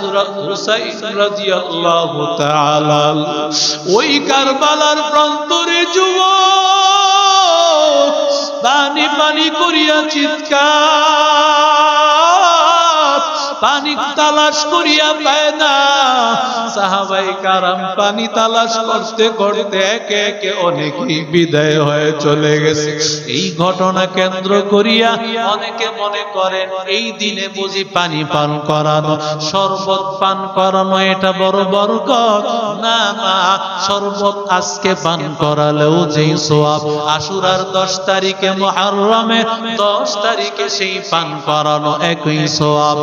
হুসাইন রাদিয়াল্লাহু তাআলা ওই কারবালার প্রান্তরে যুবক পানি পানি করিয়া চিৎকার, পানি তালাশ করিয়া পায় না। সাহাবায়ে কারাম পানি তালাশ করতে করতে একে একে অনেকেই বিদায় হয়ে চলে গেছে। এই ঘটনা কেন্দ্র করিয়া অনেকে মনে করেন এই দিনে বুঝি পানি পান করানো, শরবত পান করানো এটা বড় বরকত। না না, শরবত আজকে পান করালেও যেই সওয়াব, আশুরার 10 তারিখে, মুহররমের 10 তারিখে সেই পান করানো একই সওয়াব।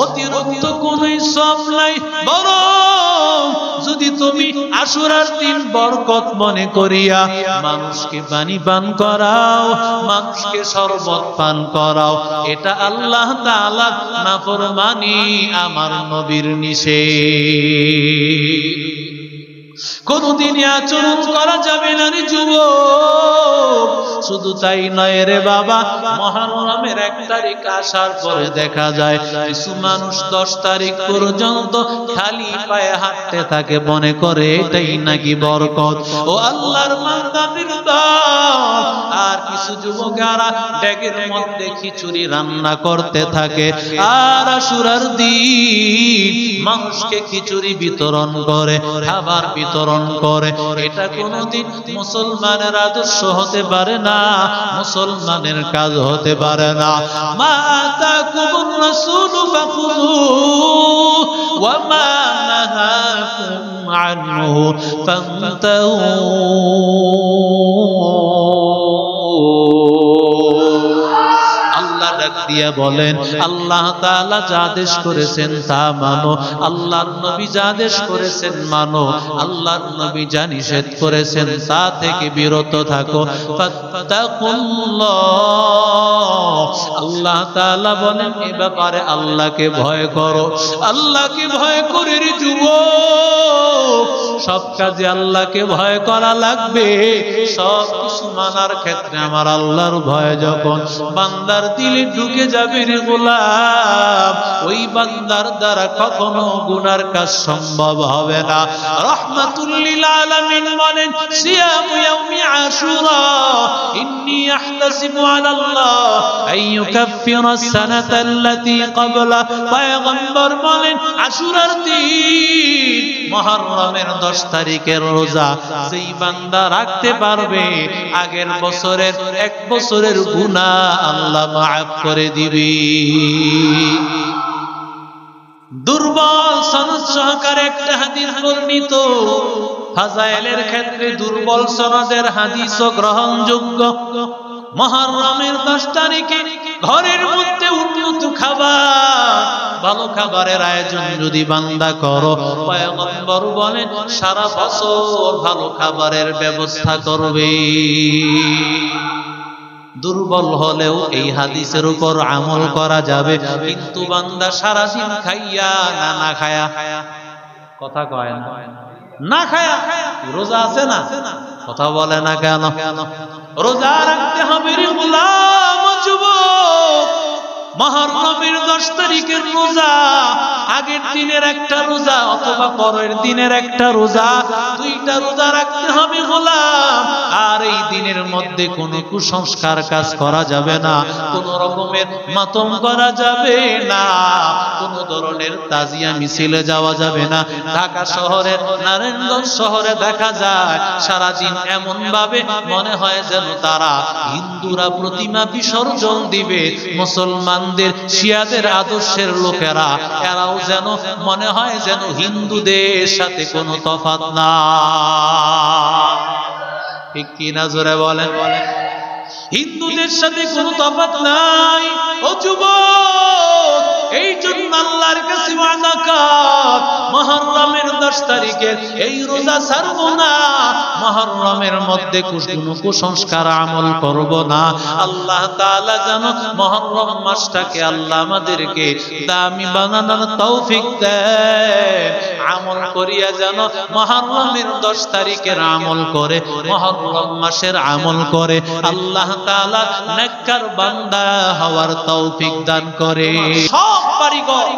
অতিরিক্ত কোনো সওয়াব নাই। বরং যদি তুমি আশুরার দিন বরকত মনে করিয়া মানুষকে পানি পান করাও, মানুষকে শরবত পান করাও, এটা আল্লাহ তাআলার নাফরমানি, আমার নবীর নিষেধ। কোনদিনই আচরণ করা যাবে না রে যুবক। শুধু তাই নয় রে বাবা, মুহররমের 1 তারিখ আসার পরে দেখা যায় কিছু মানুষ 10 তারিখ পর্যন্ত খালি পায়ে হাঁটতে থাকে, মনে করে এটাই নাকি বরকত। ও আল্লাহর বান্দাদের দল, আর কিছু যুবকেরা ব্যাগের মধ্যে খিচুড়ি রান্না করতে থাকে, আর আশুরার দিন মানুষকে খিচুড়ি বিতরণ করে, খাবার বিতরণ করে। এটা কোনদিন মুসলমানের আদর্শ হতে পারে না, মুসলমানের কাজ হতে পারে না। মা আতাকুমুর রাসূলু ফাখুযুহু ওয়া মা নাহাকুম আনহু ফান্তাহু। দিয়া বলেন, আল্লাহ তাআলা যা আদেশ করেছেন তা মানো, আল্লাহর নবী যা আদেশ করেছেন মানো, আল্লাহর নবী যা নিষেধ করেছেন তা থেকে বিরত থাকো। ফাত্তাকুল্লাহ, আল্লাহ তাআলা বলেন এ ব্যাপারে আল্লাহকে ভয় করো। আল্লাহকে ভয় করে রে যুবক, সব কাজে আল্লাহকে ভয় করা লাগবে। সব কিছু মানার ক্ষেত্রে আমার আল্লাহর ভয় যখন বান্দার দিলে ঢুকে যাবে রে গোলাম, ওই বান্দার দ্বারা কখনো গুনার কাজ সম্ভব হবে না। রাহমাতুল লিল আলামিন বলেন, সিয়াম ইয়াউমি আশুরা ইন্নী আহতাসিবু আলাল্লাহ আইয়ুকাফিরা সানাতা আল্লাতী ক্বাবলা। পয়গম্বর বলেন, আশুরার দিন মুহররমের 10 তারিখের রোজা যেই বান্দা রাখতে পারবে, আগের বছরের 1 বছরের গুনাহ আল্লাহ মাফ করে দিবে। দুর্বল সনদ সহকারে একটা হাদিস বর্ণিত, ফাজাইলের ক্ষেত্রে দুর্বল সনদের হাদিসও গ্রহণযোগ্য। মুহররমের 10 তারিখে ঘরের মধ্যে উন্নত খাবার, ভালো খাবারের আয়োজন যদি বান্দা করো, পয়গম্বর বলেন সারা বছর ভালো খাবারের ব্যবস্থা করবে। দুর্বল হলেও এই হাদিসের উপর আমল করা যাবে, কিন্তু বান্দা সারা দিন খাইয়া না খায়া, কথা কয় না, না খায়া রোজা আছে না, কথা বলে না কেন? রোজা রাখতে হবে রে গোলাম যুবক। মুহররমের 10 তারিখের রোজা, আগের দিনের একটা রোজা অথবা পরের দিনের একটা রোজা, 2টা রোজা রাখতে হবে গোলাম। আর এই দিনের মধ্যে কোনো কুসংস্কার কাজ করা যাবে না, কোন রকমের মাতম করা যাবে না, কোন ধরনের তাজিয়া মিছিলে যাওয়া যাবে না। ঢাকা শহরের, নারায়ণগঞ্জ শহরে দেখা যায় সারাদিন এমন ভাবে মনে হয় যেন তারা হিন্দুরা প্রতিমা বিসর্জন দিবে, মুসলমানদের শিয়াদের আদর্শের লোকেরা এরাও যেন মনে হয় যেন হিন্দুদের সাথে কোনো তফাৎ না। ঠিক কি না জোরে বলেন? হিন্দুদের সাথে কোনো তফাৎ নাই। ও যুবক, এই জন্য আল্লাহর কাছে ওয়াদা কর, মুহররমের 10 তারিখের এই রোজা ছাড়বো না, মুহররমের মধ্যে কোনো কুসংস্কার আমল করব না। আল্লাহ তাআলা যেন মুহররম মাসটাকে আল্লাহ আমাদেরকে দামি বানানোর তৌফিক দেন। আমল করিয়া যেন মুহররমের 10 তারিখের আমল করে, মুহররম মাসের আমল করে আল্লাহ তাআলা নেককার বান্দা হওয়ার তৌফিক দান করে। সব কারিগর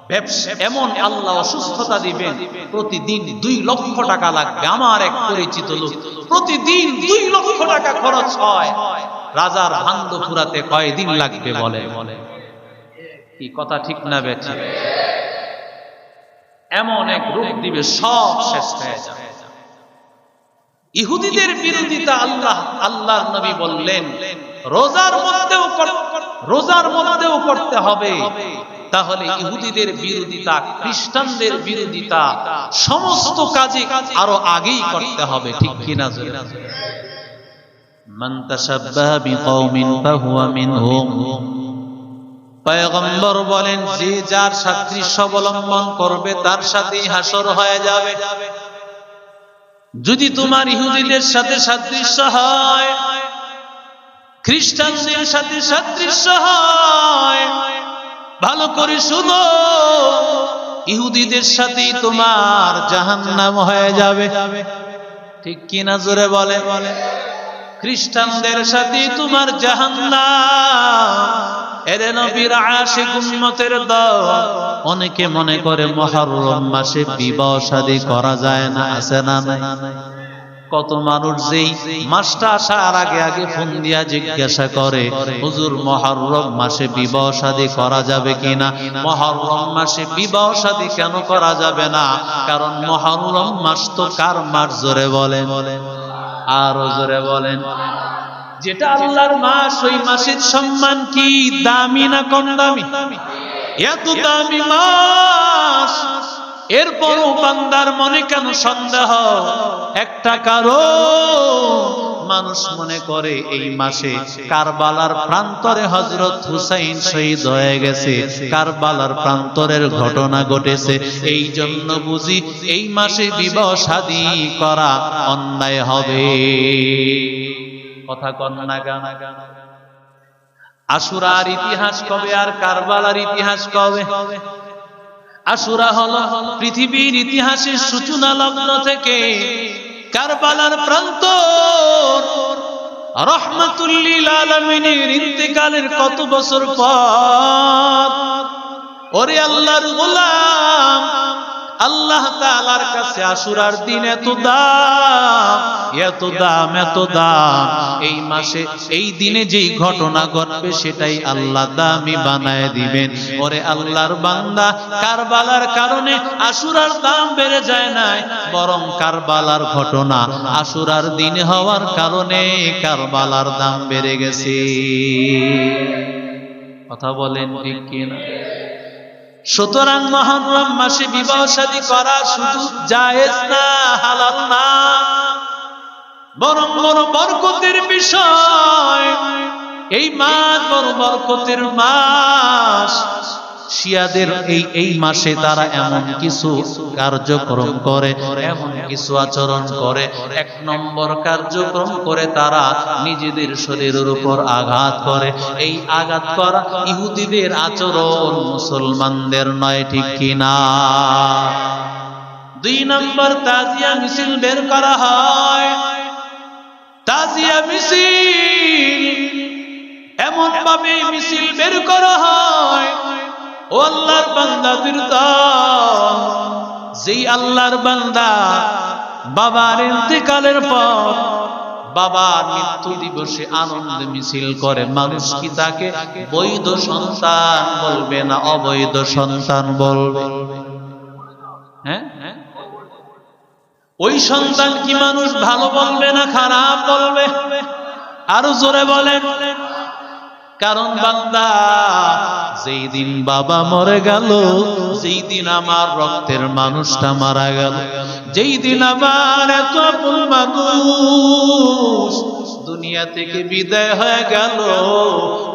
ব্যবসা এমন আল্লাহ অসুস্থতা দিবেন, প্রতিদিন 2 লক্ষ টাকা লাগবে। আমার এক পরিচিত লোক, প্রতিদিন 2 লক্ষ টাকা খরচ হয়। রাজার ভান্ড ফুরাতে কয়দিন লাগবে বলে? কি কথা ঠিক না বেঠি? এমন এক রোগ দিবে, সব শেষ হয়ে যাবে। ইহুদিদের বিরোধিতা আল্লাহর নবী বললেন রোজার মধ্যেও করতে হবে। তাহলে ইহুদিদের বিরোধিতা, খ্রিস্টানদের বিরোধিতা সমস্ত কাজে আরো আগেই করতে হবে, ঠিক কিনা? মান তাশাব্বাহা বিকওমিন ফাহুয়া মিনহুম। পয়গম্বর বলেন, যে যার সাদৃশ্য অবলম্বন করবে তার সাথেই হাসর হয়ে যাবে। যদি তোমার ইহুদিদের সাথে সাদৃশ্য হয়, খ্রিস্টানদের সাথে সাদৃশ্য হয়, ভালো করে শুনো, ইহুদিদের সাথেই তোমার জাহান্নাম হয়ে যাবে, ঠিক কি না? জোরে বলে। খ্রিস্টানদের সাথেই তোমার জাহান্নাম। এরে নবীর আশিক উম্মতের দল, অনেকে মনে করে মুহররম মাসে বিবাহ শাদী করা যায় না, আছে না নাই? কত মানুষ যেই মাসটা আসার আগে আগে ফোন দিয়া জিজ্ঞাসা করে, হুজুর মুহররম মাসে বিবাহ শাদী করা যাবে কিনা? মুহররম মাসে বিবাহ শাদী কেন করা যাবে না? কারণ মুহররম মাস তো কার মাস? জোরে বলেন, আরো জোরে বলেন। যেটা আল্লাহর মাস, ওই মাসের সম্মান কি দামি না কম দামি? এত দামি মাস, এরপরও বান্দার মনে কেন সন্দেহ? একটা কারণ, মানুষ মনে করে এই মাসে কারবালার প্রান্তরে হযরত হুসাইন শহীদ হয়ে গেছে, কারবালার প্রান্তরের ঘটনা ঘটেছে, এই জন্য বুঝি এই মাসে বিবাহ শাদী করা অন্যায় হবে। কথা কন না গান? আশুরার ইতিহাস কবে আর কারবালার ইতিহাস কবে? আশুরা হলো পৃথিবীর ইতিহাসের সূচনা লগ্ন থেকে কারবালার প্রান্তর, রহমাতুল লিল আলামিনের ইন্তেকালের কত বছর পর। ওরে আল্লাহর গোলাম, আল্লাহ তাআলার কাছে আশুরার দিন এত দাম, এত দাম, এত দাম। এই মাসে এই দিনে যেই ঘটনা ঘটবে সেটাই আল্লাহ দামি বানায় দিবেন। ওরে আল্লাহর বান্দা, কারবালার কারণে আশুরার দাম বেড়ে যায় নাই, বরং কারবালার ঘটনা আশুরার দিন হওয়ার কারণে কারবালার দাম বেড়ে গেছে। কথা বলেন ঠিক কিনা? সুতরাং মুহররম মাসে বিবাহ শাদী করা শুধু জায়েজ না, হালাল না, বরং বড় বরকতের বিষয়। এই মাস বড় বরকতের মাস। শিয়াদের এই মাসে তারা এমন কিছু কার্যক্রম করে, এমন কিছু আচরণ করে। 1 নম্বর কার্যক্রম করে তারা নিজেদের শরীরের উপর আঘাত করে। এই আঘাত করা ইহুদিদের আচরণ, মুসলমানদের নয়, ঠিক কিনা? 2 নম্বর তাজিয়া মিছিল বের করা হয়। তাজিয়া মিছিল এমন ভাবে মিছিল বের করা হয়, ও আল্লাহর বান্দাদের দল, যেই আল্লাহর বান্দা বাবার ইন্তেকালের পর বাবার মৃত্যু দিবসে আনন্দ মিছিল করে, মানুষ কি তাকে বৈধ সন্তান বলবে না অবৈধ সন্তান বলবে? হ্যাঁ, ওই সন্তান কি মানুষ ভালো বলবে না খারাপ বলবে? আরো জোরে বলেন। কারণ বান্দা, যেই দিন বাবা মরে গেল, যেই দিন আমার রক্তের মানুষটা মারা গেল, যেই দিন আমার এত আপন মানুষ দুনিয়া থেকে বিদায় হয়ে গেল,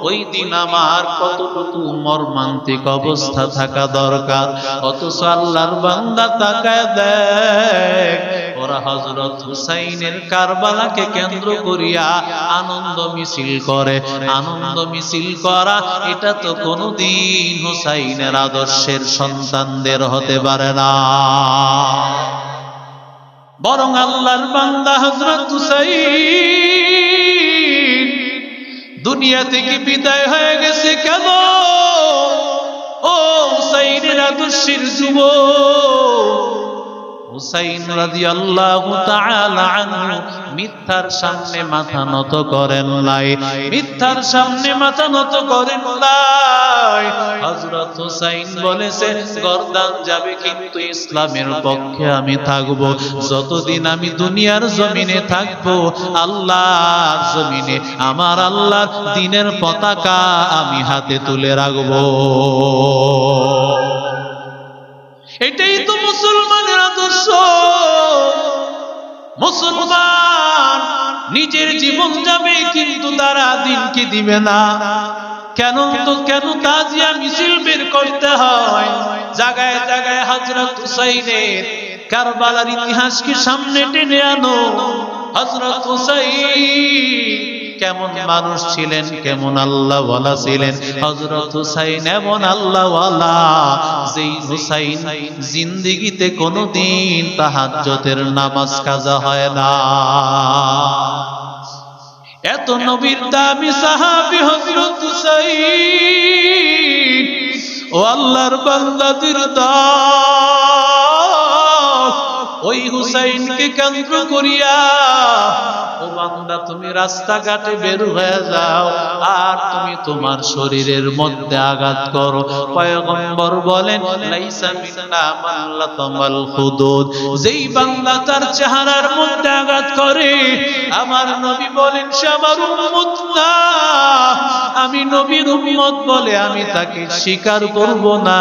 ওই দিন আমার কতটুকু মর্মান্তিক অবস্থা থাকা দরকার। অথচ আল্লাহর বান্দা তাকায় দেখ, ওরা হযরত হুসাইনের কারবালাকে কেন্দ্র করিয়া আনন্দ মিছিল করে। আনন্দ মিছিল করা এটা তো কোনদিন হুসাইনের আদর্শের সন্তানদের হতে পারে না। বরং আল্লাহর বান্দা হযরত হুসাইন দুনিয়া থেকে বিদায় হয়ে গেছে কেন? ও হুসাইন হুসাইনের আদর্শের যুবক হুসাইন রাদিয়াল্লাহু তাআলা আনহু মিথ্যার সামনে মাথা নত করেন নাই, মিথ্যার সামনে মাথা নত করেন নাই। হযরত হুসাইন বলেছে গর্দান যাবে কিন্তু ইসলামের পক্ষে আমি থাকব। যতদিন আমি দুনিয়ার জমিনে থাকব আল্লাহর জমিনে আমার আল্লাহর দ্বীনের পতাকা আমি হাতে তুলে রাখব। এটাই তো মুসলমানের আদর্শ। মুসলমান নিজের জীবন যাবে কিন্তু তারা দিনকে দিবে না। কেন তাজিয়া মিছিল বের করতে হয়? জায়গায় জায়গায় হযরত হুসাইনের কারবালার ইতিহাসকে সামনে টেনে আনো। হযরত হুসাইন কেমন মানুষ ছিলেন, কেমন আল্লাহওয়ালা ছিলেন। হযরত হুসাইন এমন আল্লাহওয়ালা যেই হুসাইন জিন্দেগিতে কোনোদিন তাহাজ্জুদের নামাজ কাজা হয় না। এত নবীর দামি সাহাবী হযরত হুসাইন, ও আল্লাহর বান্দাদের দল, ওই হুসাইনকে কেন্দ্র করিয়া ও বান্দা তুমি রাস্তাঘাটে বের হয়ে যাও আর তুমি তোমার শরীরের মধ্যে আঘাত করো। পয়গম্বর বলেন লাইসা মিন্না মান লাতামাল হুদুদ, যেই বান্দা তার চেহারার মধ্যে আঘাত করে আমার নবী বলেন সে আমার উম্মত না। আমি নবীর উম্মত বলে আমি তাকে স্বীকার করব না,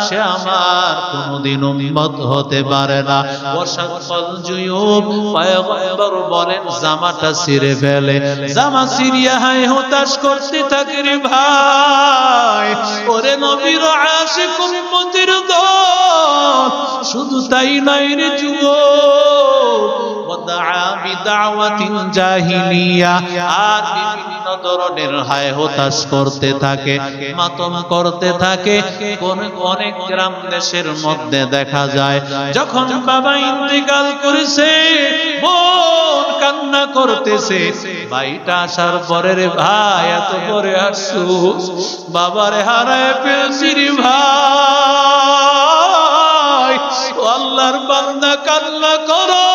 সে আমার কোনদিন উম্মত হতে পারে না। ওয়াশাক্কাল জুয়ুব, পয়গম্বর বলেন জামাটা ছিঁড়ে ফেলে, জামা ছিঁড়িয়া হায় হতাশ করতে থাকে রে ভাই। ওরে নবীর আশিক উম্মতের দল, শুধু তাই নয় রে যুবক, ওয়াদআ বিদাওয়াতিন জাহিলিয়া, আর বিভিন্ন ধরনের হায় হতাশ করতে থাকে, মাতম করতে থাকে। অনেক গ্রাম দেশের মধ্যে দেখা যায় যখন বাবা ইন্তেকাল করেছে বোন কান্না করতেছে, ভাইটা আসার পরে রে ভাই এত পরে আফসোস, বাবারে হারায় পেয়েছি রে ভাই। আল্লাহর বান্দা কান্না করো,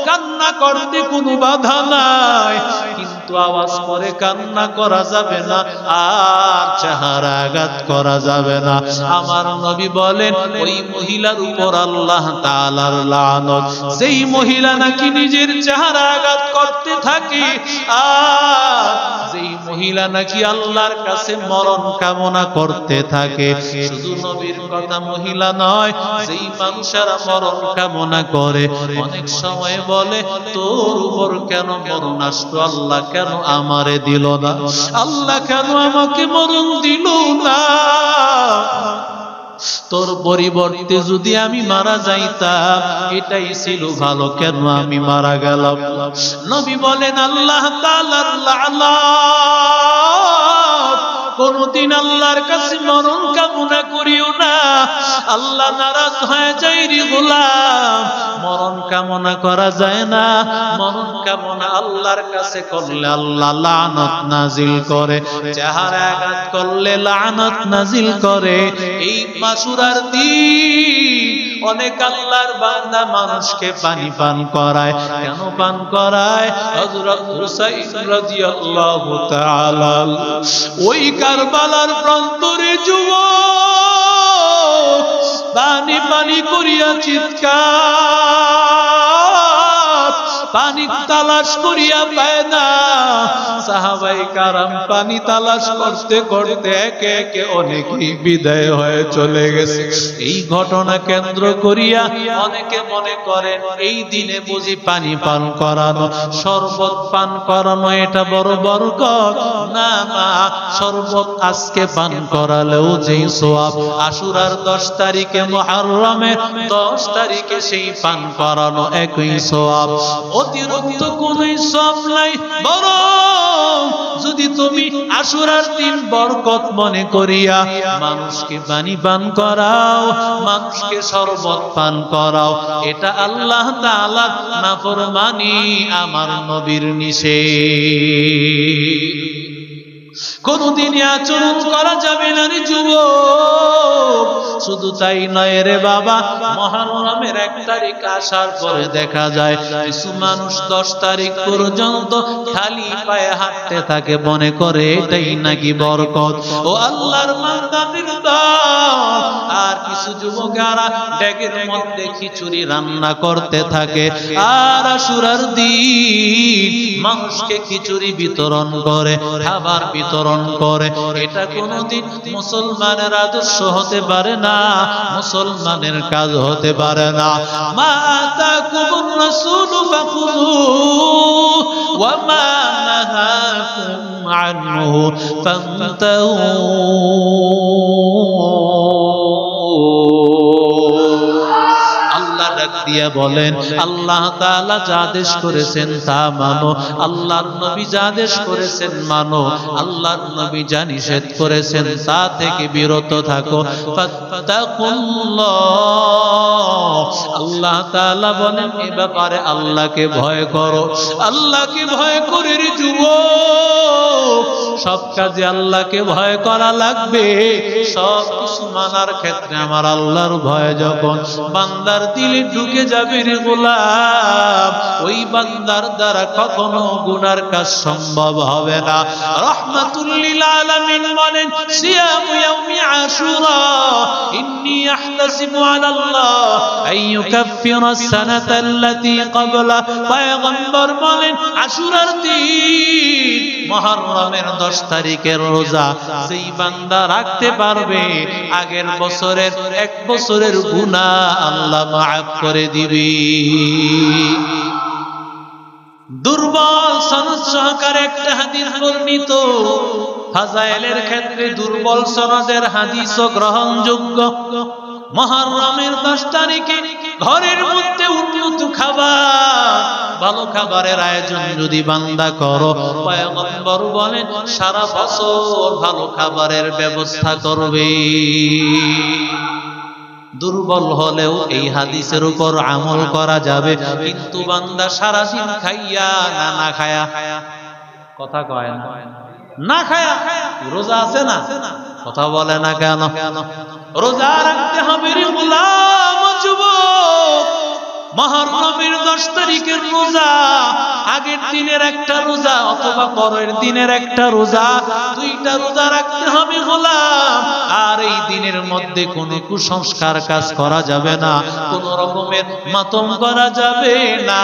কান্না করতে কোনো বাধা নাই, কিন্তু আওয়াজ করে কান্না করা যাবে না আর চেহারা আঘাত করা যাবে না। আমার নবী বলেন ওই মহিলার উপর আল্লাহ তাআলার লানত, যেই মহিলা নাকি নিজের চেহারা আঘাত করতে থাকে আর যেই মহিলা নাকি আল্লাহর কাছে মরণ কামনা করতে থাকে। শুধু নবীর কথা মহিলা নয়, যেই মানুষেরা মরণ কামনা করে অনেক সময় বলে তোর উপর কেন মরণ আসলো, আল্লাহ কেন আমারে দিল না, আল্লাহ কেন আমাকে মরণ দিল না, তোর পরিবর্তে যদি আমি মারা যাইতাম এটাই ছিল ভালো, কেন আমি মারা গেলাম। নবী বলেন আল্লাহ তাআলার লানত, কোনদিন আল্লাহর কাছে মরণ কামনা করিও না, আল্লাহ নারাজ হয়ে যায় রে গোলাম। মরণ কামনা করা যায় না, মরণ কামনা আল্লাহর কাছে করলে আল্লাহ লানত নাজিল করে, চেহারা আঘাত করলে লানত নাজিল করে। এই মাসুরার দিন অনেক আল্লাহর বান্দা মানুষকে পানি পান করায়, কেন পান করায়? হযরত হুসাইন রাদিয়াল্লাহু তাআলা ওই কারবালার প্রান্তরে যুবক পানি পানি করিয়া চিৎকার, পানি তালাশ করিয়া পায় না। সাহাবায়ে কারাম পানি তালাশ করতে করতে একে একে অনেকেই বিদায় হয়ে চলে গেছে। এই ঘটনা কেন্দ্র করিয়া অনেকে মনে করেন এই দিনে বুঝি পানি পান করানো, শরবত পান করানো এটা বড় বরকত। না না, শরবত আজকে পান করালেও যেই সওয়াব, আশুরার 10 তারিখে, মুহররমের 10 তারিখে সেই পান করানো একই সওয়াব, অতিরিক্ত কোনো সওয়াব নাই। বরং যদি তুমি আশুরার দিন বরকত মনে করিয়া মানুষকে পানি পান করাও, মানুষকে শরবত পান করাও, এটা আল্লাহ তাআলার নাফরমানি, আমার নবীর নিষেধ। কোনদিনই আচরণ করা যাবে না রে যুবক। শুধু তাই নয় রে বাবা, মুহররমের 1 তারিখ আসার পরে দেখা যায় কিছু মানুষ 10 তারিখ পর্যন্ত খালি পায়ে হাঁটতে থাকে, মনে করে এটাই নাকি বরকত। ও আল্লাহর বান্দাদের দল, আর কিছু যুবকেরা ব্যাগের মধ্যে খিচুড়ি রান্না করতে থাকে, আর আশুরার দিন মানুষকে খিচুড়ি বিতরণ করে, খাবার বিতরণ করে। এটা কোনদিন মুসলমানের আদর্শ হতে পারে না, মুসলমানের কাজ হতে পারে না। মা আতাকুমুর রাসূলু ফাখুযুহু ওয়া মা নাহাকুম আনহু ফান্তাহু। দিয়া বলেন, আল্লাহ তাআলা যা আদেশ করেছেন তা মানো, আল্লাহর নবী যা আদেশ করেছেন মানো, আল্লাহর নবী যা নিষেধ করেছেন তা থেকে বিরত থাকো। ফাত্তাকুল্লাহ, আল্লাহ তাআলা বলেন এ ব্যাপারে আল্লাহকে ভয় করো। আল্লাহকে ভয় করে রে যুবক, সব কাজে আল্লাহকে ভয় করা লাগবে। সব কিছু মানার ক্ষেত্রে আমার আল্লাহর ভয় যখন বান্দার দিলে ঢুকে যাবে রে গোলাম, ওই বান্দার দ্বারা কখনো গুনার কাজ সম্ভব হবে না। রাহমাতুল লিল আলামিন বলেন, সিয়াম ইয়াউমি আশুরা ইন্নী আহতাসিবু আলাল্লাহ আইয়ুকাফিরা সানাতা আল্লাতী ক্বাবলা। পয়গম্বর বলেন, আশুরার দিন মুহররমের 10 তারিখের রোজা যেই বান্দা রাখতে পারবে, আগের বছরের 1 বছরের গুনাহ আল্লাহ মাফ করে দিবে। দুর্বল সনদ সহকারে একটা হাদিস বর্ণিত, ফাজাইলের ক্ষেত্রে দুর্বল সনদের হাদিসও গ্রহণযোগ্য। মুহররমের 10 তারিখে ঘরের মধ্যে উন্নত খাবার, ভালো খাবারের আয়োজন যদি বান্দা করো, পয়গম্বর বলেন সারা বছর ভালো খাবারের ব্যবস্থা করবে। দুর্বল হলেও এই হাদিসের উপর আমল করা যাবে, কিন্তু বান্দা সারা দিন খাইয়া না খায়া, কথা কয় না, না খায়া রোজা আছে না, কথা বলে না কেন? রোজা রাখতে হবে রে গোলাম যুবক। মুহররমের 10 তারিখের রোজা, আগের দিনের একটা রোজা অথবা পরের দিনের একটা রোজা, 2টা রোজা রাখতে হবে গোলাম। আর এই দিনের মধ্যে কোনো কুসংস্কার কাজ করা যাবে না, কোন রকমের মাতম করা যাবে না,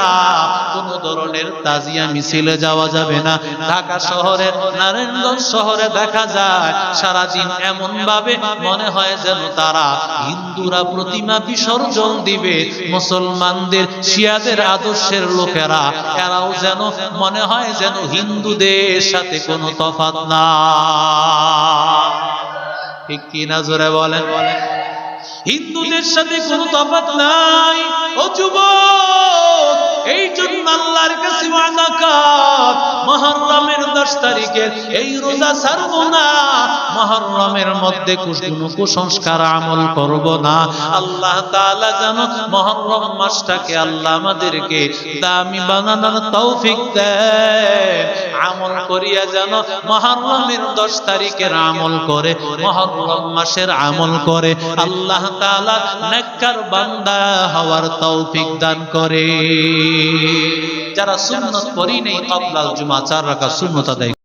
কোন ধরনের তাজিয়া মিছিলে যাওয়া যাবে না। ঢাকা শহরের নারায়ণগঞ্জ শহরে দেখা যায় সারাদিন এমন ভাবে মনে হয় যেন তারা হিন্দুরা প্রতিমা বিসর্জন দিবে, মুসলমানদের শিয়াদের আদর্শের লোকেরা এরাও যেন মনে হয় যেন হিন্দুদের সাথে কোনো তফাৎ না। ঠিক কি না জোরে বলেন? হিন্দুদের সাথে কোনো তফাৎ নাই। ও যুবক, এই জন্য আল্লাহর কাছে ওয়াদা কর, মুহররমের 10 তারিখের এই রোজা ছাড়বো না, মুহররমের মধ্যে কোনো কুসংস্কার আমল করব না। আল্লাহ তাআলা যেন মুহররম মাসটাকে আল্লাহ আমাদেরকে দামি বানানোর তৌফিক দেন, আমল করিয়া যেন মুহররমের 10 তারিখের আমল করে, মুহররম মাসের আমল করে আল্লাহ তাআলা নেককার বান্দা হওয়ার তৌফিক দান করে। যারা সুন্নাত পড়ি নেই, ক্বাবলাল জুমা 4 রাকাত সুন্নাত আদায়